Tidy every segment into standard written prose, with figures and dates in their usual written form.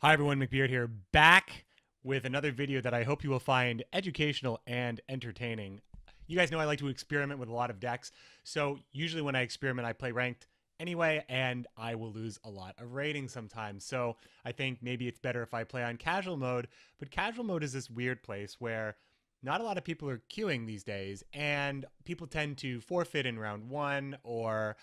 Hi everyone, McBeard here, back with another video that I hope you will find educational and entertaining. You guys know I like to experiment with a lot of decks, so usually when I experiment I play ranked anyway, and I will lose a lot of ratings sometimes. So I think maybe it's better if I play on casual mode, but casual mode is this weird place where not a lot of people are queuing these days, and people tend to forfeit in round one, or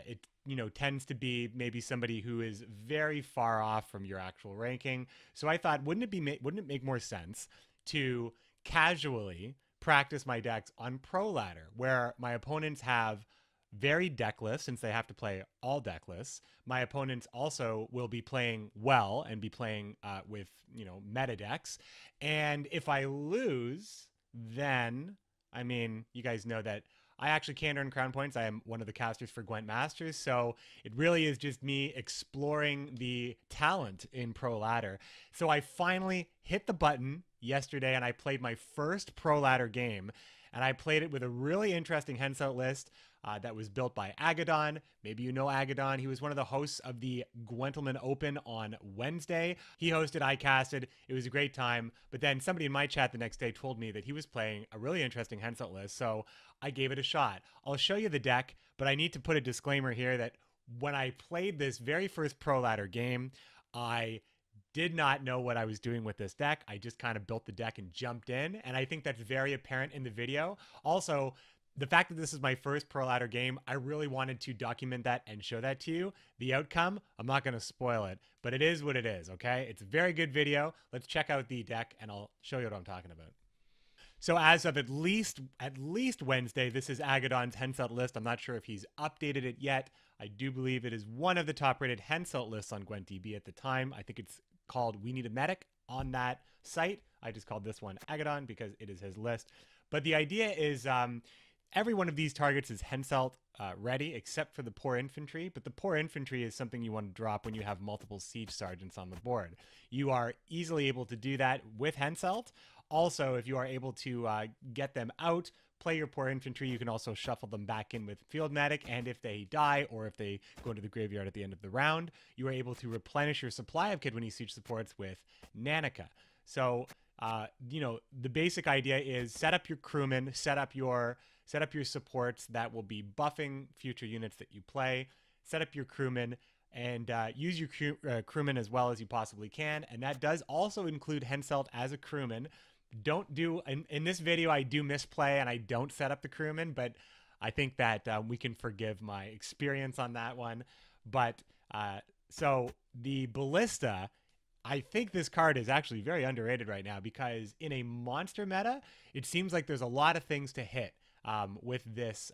it tends to be maybe somebody who is very far off from your actual ranking. So I thought, wouldn't it make more sense to casually practice my decks on Pro Ladder, where my opponents have very deckless, since they have to play all deckless. My opponents also will be playing well and be playing with meta decks, and if I lose, then you guys know that I actually can't earn crown points. I am one of the casters for Gwent Masters, so it really is just me exploring the talent in Pro Ladder. So I finally hit the button yesterday and I played my first Pro Ladder game, and I played it with a really interesting Henselt list that was built by Agadon. Maybe you know Agadon. He was one of the hosts of the Gwentelman Open on Wednesday. He hosted, I casted. It was a great time. But then somebody in my chat the next day told me that he was playing a really interesting Henselt list, so I gave it a shot. I'll show you the deck, but I need to put a disclaimer here that when I played this very first Pro Ladder game, I did not know what I was doing with this deck. I just kind of built the deck and jumped in, and I think that's very apparent in the video. Also, the fact that this is my first Pro Ladder game, I really wanted to document that and show that to you. The outcome, I'm not going to spoil it, but it is what it is, okay? It's a very good video. Let's check out the deck, and I'll show you what I'm talking about. So as of at least Wednesday, this is Agadon's Henselt list. I'm not sure if he's updated it yet. I do believe it is one of the top-rated Henselt lists on GwentDB at the time. I think it's called We Need a Medic on that site. I just called this one Agadon because it is his list. But the idea is every one of these targets is Henselt ready, except for the Poor Infantry. But the Poor Infantry is something you want to drop when you have multiple Siege Sergeants on the board. You are easily able to do that with Henselt. Also, if you are able to get them out, play your Poor Infantry, you can also shuffle them back in with Field Medic, and if they die or if they go into the graveyard at the end of the round, you are able to replenish your supply of Kidwinny Siege supports with Nanica. So, the basic idea is set up your crewmen, set up your supports that will be buffing future units that you play, set up your crewmen, and use your crewmen as well as you possibly can, and that does also include Henselt as a crewman. Don't do in this video, I do misplay and I don't set up the crewman, but I think that we can forgive my experience on that one. But so the Ballista, I think this card is actually very underrated right now, because in a monster meta, it seems like there's a lot of things to hit with this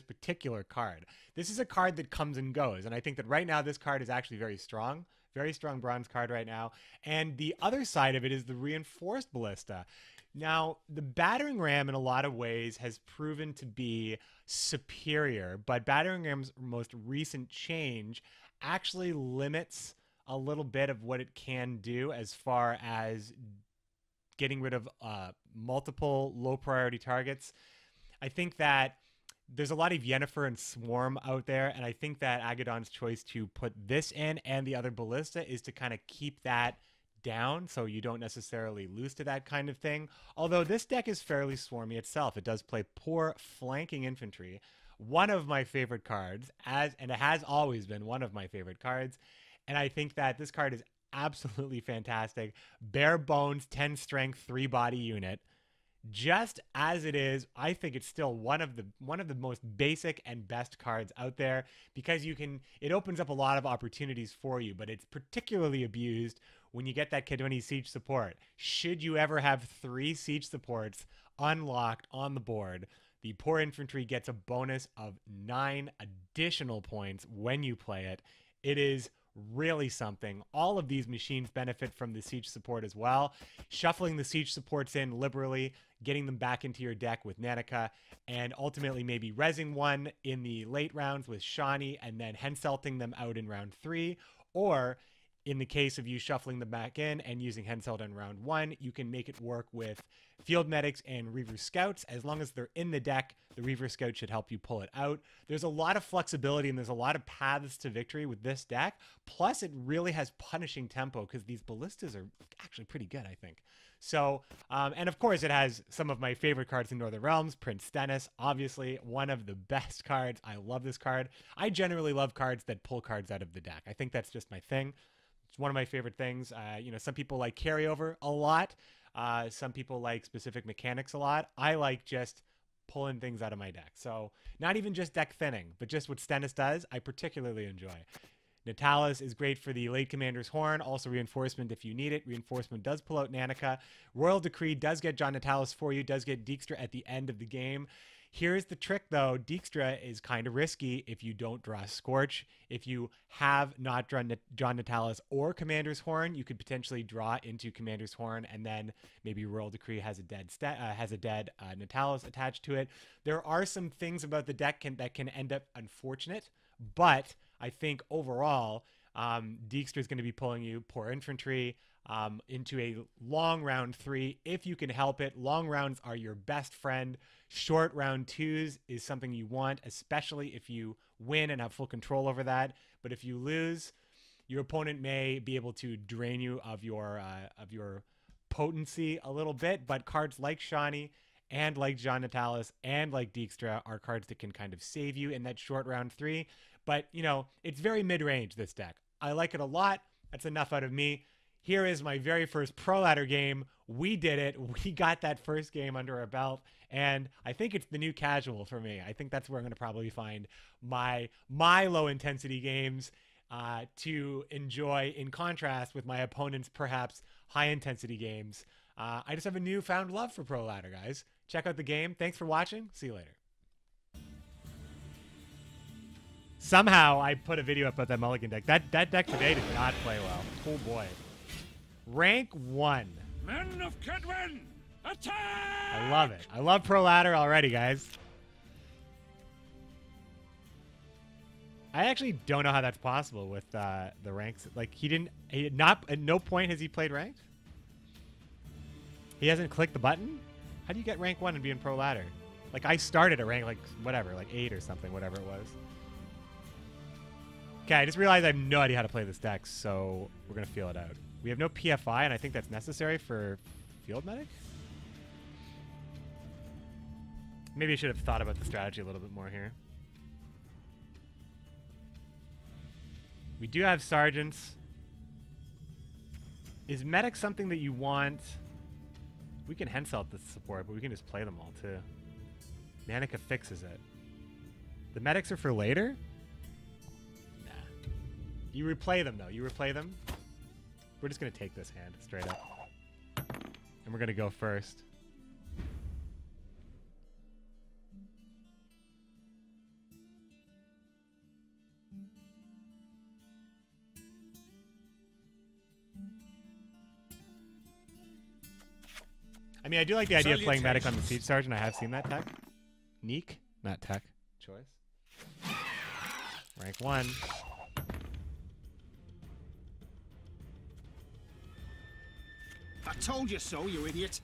particular card. This is a card that comes and goes, and I think that right now this card is actually very strong bronze card right now. And the other side of it is the reinforced Ballista. Now, the battering ram in a lot of ways has proven to be superior, but battering ram's most recent change actually limits a little bit of what it can do as far as getting rid of multiple low priority targets. I think that there's a lot of Yennefer and Swarm out there, and I think that Agadon's choice to put this in and the other Ballista is to kind of keep that down so you don't necessarily lose to that kind of thing. Although this deck is fairly swarmy itself. It does play Poor Flanking Infantry, one of my favorite cards, and it has always been one of my favorite cards. And I think that this card is absolutely fantastic. Bare bones, 10 strength, 3 body unit. Just as it is, I think it's still one of the most basic and best cards out there, because it opens up a lot of opportunities for you, but it's particularly abused when you get that Kidwinny Siege support. Should you ever have 3 Siege supports unlocked on the board, the Poor Infantry gets a bonus of 9 additional points when you play it. It is really something. All of these machines benefit from the Siege support as well. Shuffling the Siege supports in liberally, getting them back into your deck with Nanica, and ultimately maybe rezzing one in the late rounds with Shawnee, and then Henselting them out in round 3. Or in the case of you shuffling them back in and using Henselt in round 1, you can make it work with Field Medics and Reaver Scouts. As long as they're in the deck, the Reaver Scout should help you pull it out. There's a lot of flexibility and there's a lot of paths to victory with this deck. Plus, it really has punishing tempo because these ballistas are actually pretty good, I think. So, and of course, it has some of my favorite cards in Northern Realms. Prince Stennis, obviously, one of the best cards. I love this card. I generally love cards that pull cards out of the deck. I think that's just my thing. It's one of my favorite things. You know, some people like carryover a lot. Some people like specific mechanics a lot. I like just pulling things out of my deck. So not even just deck thinning, but just what Stennis does, I particularly enjoy. Natalis is great for the late Commander's Horn, also reinforcement if you need it. Reinforcement does pull out Nanika. Royal Decree does get John Natalis for you, does get Dijkstra at the end of the game. Here's the trick, though. Dijkstra is kind of risky if you don't draw Scorch. If you have not drawn John Natalis or Commander's Horn, you could potentially draw into Commander's Horn, and then maybe Royal Decree has a dead Natalis attached to it. There are some things about the deck that can end up unfortunate, but I think overall, Dijkstra is going to be pulling you Poor Infantry into a long round 3 if you can help it. Long rounds are your best friend. Short round 2s is something you want, especially if you win and have full control over that. But if you lose, your opponent may be able to drain you of your potency a little bit. But cards like Shani and like John Natalis and like Dijkstra are cards that can kind of save you in that short round 3. But, you know, it's very mid-range, this deck. I like it a lot. That's enough out of me. Here is my very first Pro Ladder game. We did it. We got that first game under our belt. And I think it's the new casual for me. I think that's where I'm going to probably find my low-intensity games to enjoy, in contrast with my opponent's perhaps high-intensity games. I just have a newfound love for Pro Ladder, guys. Check out the game. Thanks for watching. See you later. Somehow I put a video up about that Mulligan deck. That deck today did not play well. Oh boy. Rank 1. Men of Gwent, attack! I love it. I love Pro Ladder already, guys. I actually don't know how that's possible with the ranks. Like at no point has he played ranked. He hasn't clicked the button. How do you get rank 1 and be in Pro Ladder? Like I started at rank like whatever, like 8 or something, whatever it was. Okay, I just realized I have no idea how to play this deck, so we're going to feel it out. We have no PFI, and I think that's necessary for Field Medic? Maybe I should have thought about the strategy a little bit more here. We do have Sergeants. Is Medic something that you want? We can Henselt the support, but we can just play them all, too. Nanika fixes it. The Medics are for later? You replay them, though. You replay them. We're just going to take this hand straight up. And we're going to go first. I mean, I do like the idea of playing Medic on the Siege Sergeant. I have seen that tech. Neek, not tech. Choice. Rank 1. I told you so, you idiot.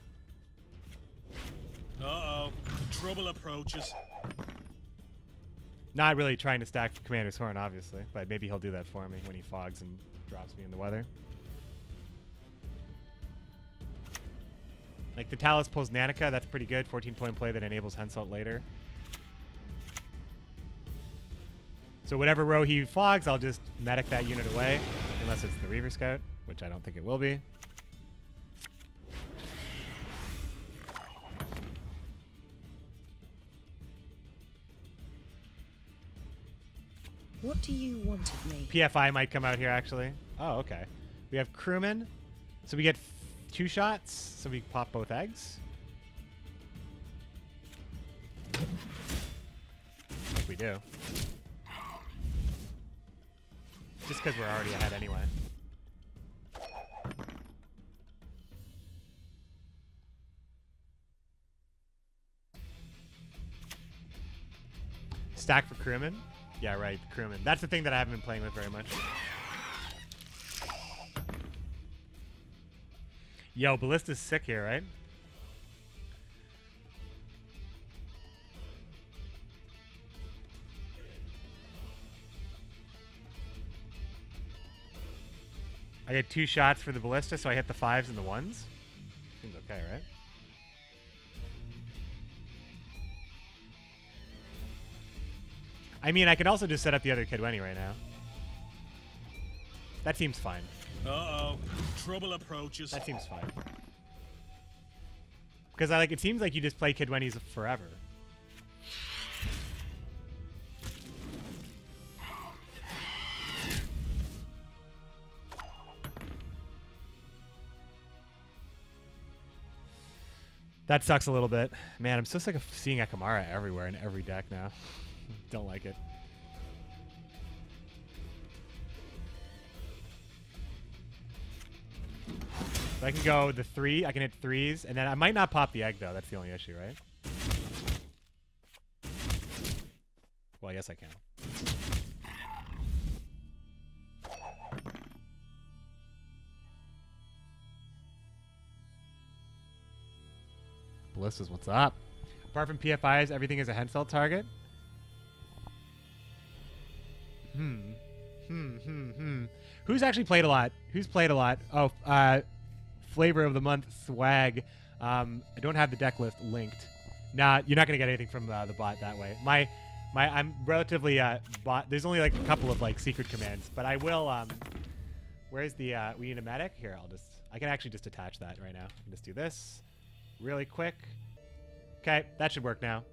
Uh-oh. Trouble approaches. Not really trying to stack Commander's Horn, obviously, but maybe he'll do that for me when he fogs and drops me in the weather. Like the Talos pulls Nanika, that's pretty good. 14-point play that enables Henselt later. So whatever row he fogs, I'll just medic that unit away, unless it's the Reaver Scout, which I don't think it will be. What do you want of me? PFI might come out here, actually. Oh, okay. We have crewmen. So we get 2 shots, so we pop both eggs. I think we do. Just because we're already ahead anyway. Stack for crewmen? Yeah, right, crewmen. That's the thing that I haven't been playing with very much. Yo, Ballista's sick here, right? I get 2 shots for the Ballista, so I hit the 5s and the 1s. Seems okay, right? I mean, I could also just set up the other Kidwenny right now. That seems fine. Uh-oh. Trouble approaches. That seems fine. Because it seems like you just play Kidwennies forever. That sucks a little bit. Man, I'm so sick of seeing Akamara everywhere in every deck now. Don't like it. So I can go the 3, I can hit 3s, and then I might not pop the egg though, that's the only issue, right? Well, yes I can. Ballistas, what's up? Apart from PFIs, everything is a Henselt target? Who's actually played a lot? Who's played a lot? Oh, Flavor of the Month, Swag. I don't have the deck list linked. Nah, you're not going to get anything from the bot that way. I'm relatively bot. There's only like a couple of like secret commands, but I will. Where's the we need a medic? Here, I can actually just attach that right now. I can just do this really quick. Okay, that should work now.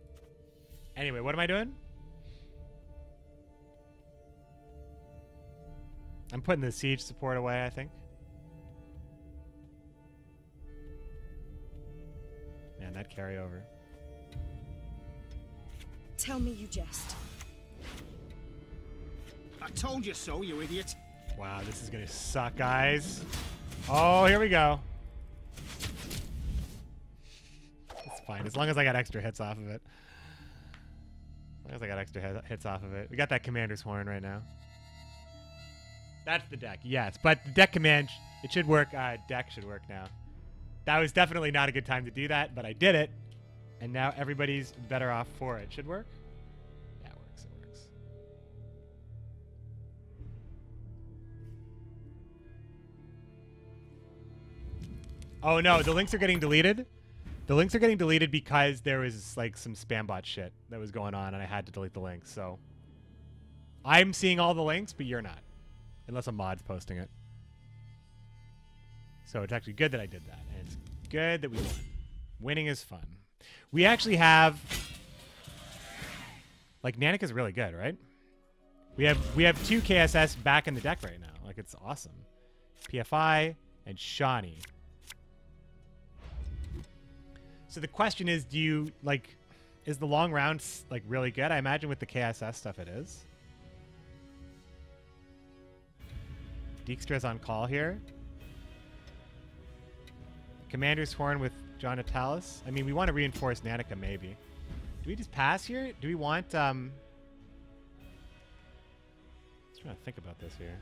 Anyway, what am I doing? I'm putting the siege support away, I think. Man, that carryover. Tell me you jest. I told you so, you idiot. Wow, this is gonna suck, guys. Oh, here we go. It's fine, as long as I got extra hits off of it. As long as I got extra hits off of it. We got that Commander's Horn right now. That's the deck, yes. But the deck command, it should work. Deck should work now. That was definitely not a good time to do that, but I did it. And now everybody's better off for it. Should work? Yeah, it works. It works. Oh, no. The links are getting deleted. The links are getting deleted because there was, like, some spam bot shit that was going on, and I had to delete the links. So I'm seeing all the links, but you're not. Unless a mod's posting it. So it's actually good that I did that. And it's good that we won. Winning is fun. We actually have... Like, Nanik is really good, right? We have 2 KSS back in the deck right now. Like, it's awesome. PFI and Shawnee. So the question is, do you, like... Is the long round, like, really good? I imagine with the KSS stuff it is. Dijkstra's on call here. Commander's Horn with John Natalis. I mean, we want to reinforce Nanika, maybe. Do we just pass here? Do we want... I'm trying to think about this here.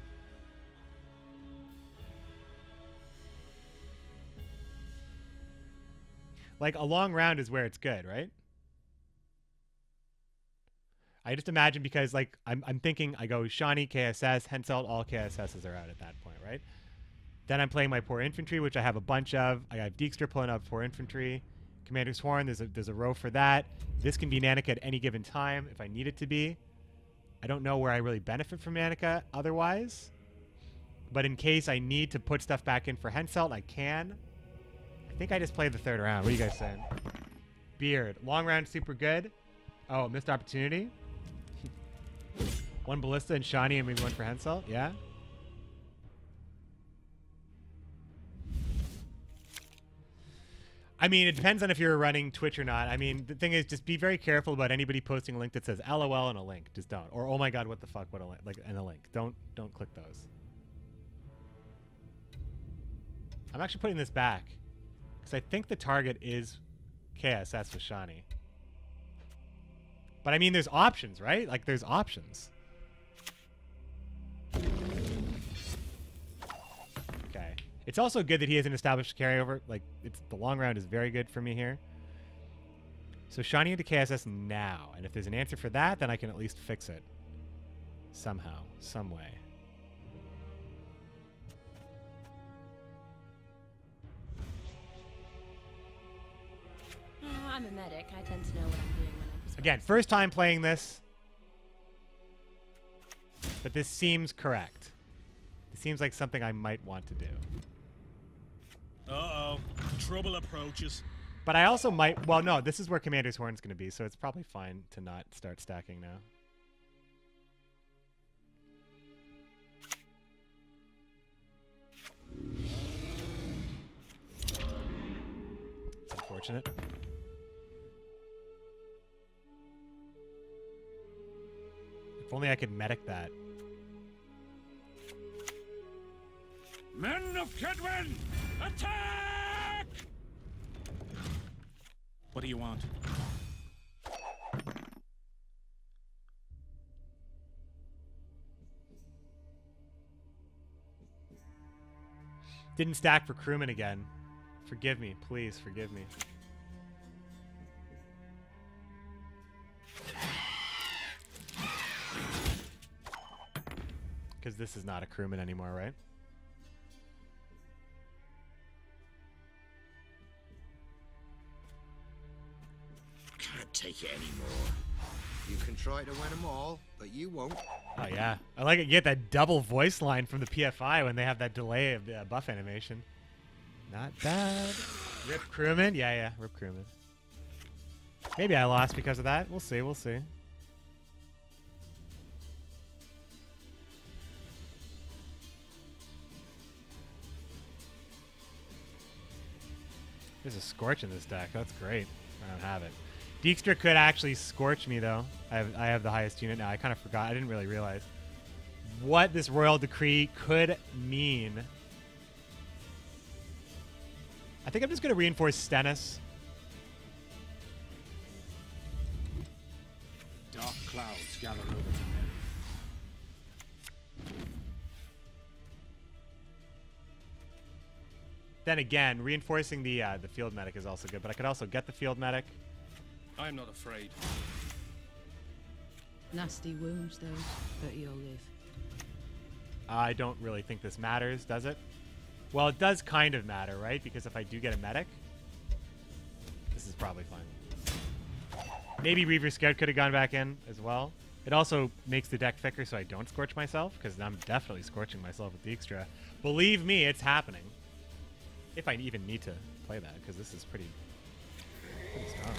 Like, a long round is where it's good, right? I just imagine because, like, I'm thinking I go Shawnee, KSS, Henselt, all KSSs are out at that point, right? Then I'm playing my poor infantry, which I have a bunch of. I have Dijkstra pulling up poor infantry. Commander's Horn, there's a row for that. This can be Nanika at any given time if I need it to be. I don't know where I really benefit from Nanika otherwise. But in case I need to put stuff back in for Henselt, I can. I think I just played the 3rd round. What are you guys saying? Beard. Long round, super good. Oh, missed opportunity. 1 Ballista and Shawnee and maybe 1 for Henselt. Yeah. I mean, it depends on if you're running Twitch or not. I mean, the thing is, just be very careful about anybody posting a link that says LOL and a link. Just don't. Or oh my god, what the fuck? What a link? Like and a link. Don't click those. I'm actually putting this back because I think the target is KSS with Shawnee. But I mean, there's options, right? Like, there's options. Okay. It's also good that he has an established carryover. Like, the long round is very good for me here. So Shiny into KSS now. And if there's an answer for that, then I can at least fix it. Somehow. Some way. I'm a medic. I tend to know what I'm doing when I'm Again, first time playing this. But this seems correct. It seems like something I might want to do. Uh-oh. Trouble approaches. But I also might... Well, no, this is where Commander's Horn's going to be, so it's probably fine to not start stacking now. It's unfortunate. If only I could medic that. Men of Kedwin, attack! What do you want? Didn't stack for crewman again. Forgive me, please forgive me. Because this is not a crewman anymore, right? Can't take it anymore. You can try to win them all, but you won't. Oh, yeah. I like it. You get that double voice line from the PFI when they have that delay of the buff animation. Not bad. Rip crewman? Yeah, yeah. Rip crewman. Maybe I lost because of that. We'll see. We'll see. There's a Scorch in this deck. That's great. I don't have it. Dijkstra could actually Scorch me, though. I have the highest unit now. I kind of forgot. I didn't really realize what this Royal Decree could mean. I think I'm just going to reinforce Stennis. Dark clouds gather over to me. Then again, reinforcing the field medic is also good, but I could also get the field medic. I'm not afraid. Nasty wounds, though, but you'll live. I don't really think this matters, does it? Well, it does kind of matter, right? Because if I do get a medic, this is probably fine. Maybe Reaver Scout could have gone back in as well. It also makes the deck thicker so I don't scorch myself, because I'm definitely scorching myself with Dijkstra. Believe me, it's happening. If I even need to play that, because this is pretty strong.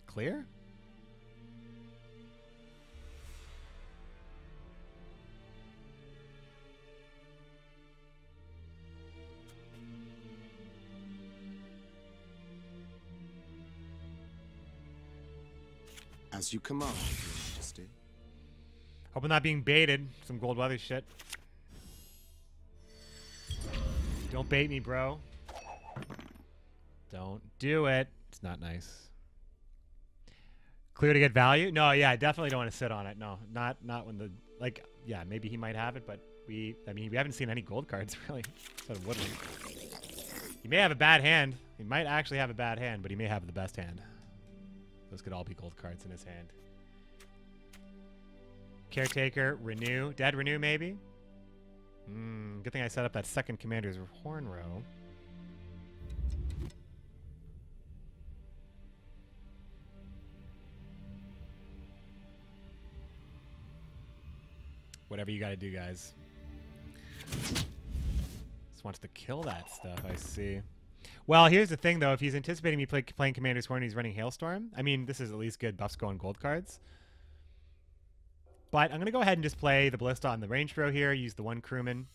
Clear? As you command, Your Majesty. Hope I'm not being baited. Some gold weather shit. Don't bait me, bro. Don't do it. It's not nice. Clear to get value? No, yeah, I definitely don't want to sit on it. No, not when the like. Yeah, maybe he might have it, but we haven't seen any gold cards really. Instead of woodland. He may have a bad hand. He might actually have a bad hand, but he may have the best hand. Those could all be gold cards in his hand. Caretaker, Renew. Dead Renew, maybe? Good thing I set up that second Commander's Horn row. Whatever you gotta do, guys. Just wants to kill that stuff, I see. Well, here's the thing, though. If he's anticipating me playing Commander's Horn and he's running Hailstorm, I mean, this is at least good buffs going gold cards. But I'm going to go ahead and just play the Ballista on the range throw here, use the one crewman.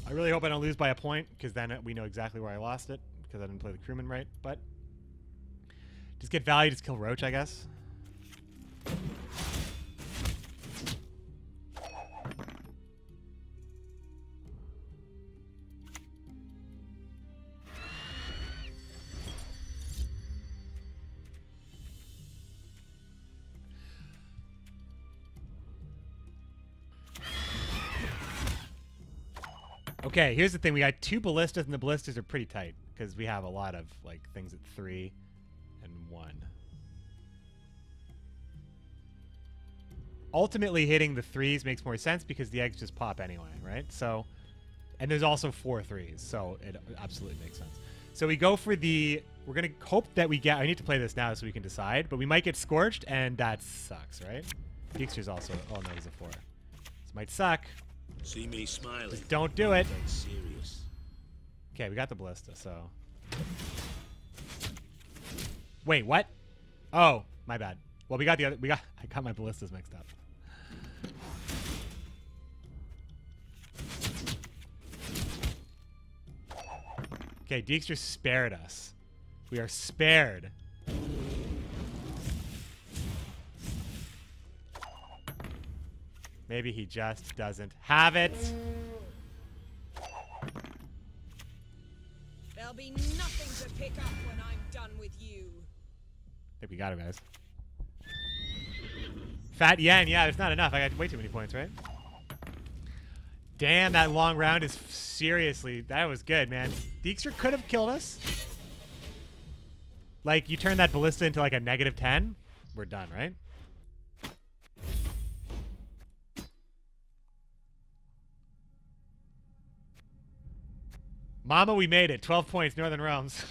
I really hope I don't lose by a point, because then we know exactly where I lost it, because I didn't play the crewman right. But just get value, just kill Roach, I guess. Okay, here's the thing. We got 2 ballistas, and the ballistas are pretty tight because we have a lot of like things at 3 and 1. Ultimately, hitting the 3s makes more sense because the eggs just pop anyway, right? So, and there's also 4 3s, so it absolutely makes sense. So we go for the... We're going to hope that we get... I need to play this now so we can decide, but we might get scorched, and that sucks, right? Deekster's also... Oh, no, he's a 4. This might suck. See me smiling. Just don't do it. That's serious. Okay, we got the ballista, so... Wait, what? Oh, my bad. Well, we got the other... I got my ballistas mixed up. Okay, Deekster spared us. We are spared. Maybe he just doesn't have it. There'll be nothing to pick up when I'm done with you. I think we got it, guys. Fat yen, yeah, there's not enough. I got way too many points, right? Damn, that long round is seriously... That was good, man. Deekster could have killed us. Like, you turn that ballista into like a -10. We're done, right? Mama, we made it. 12 points, Northern Realms.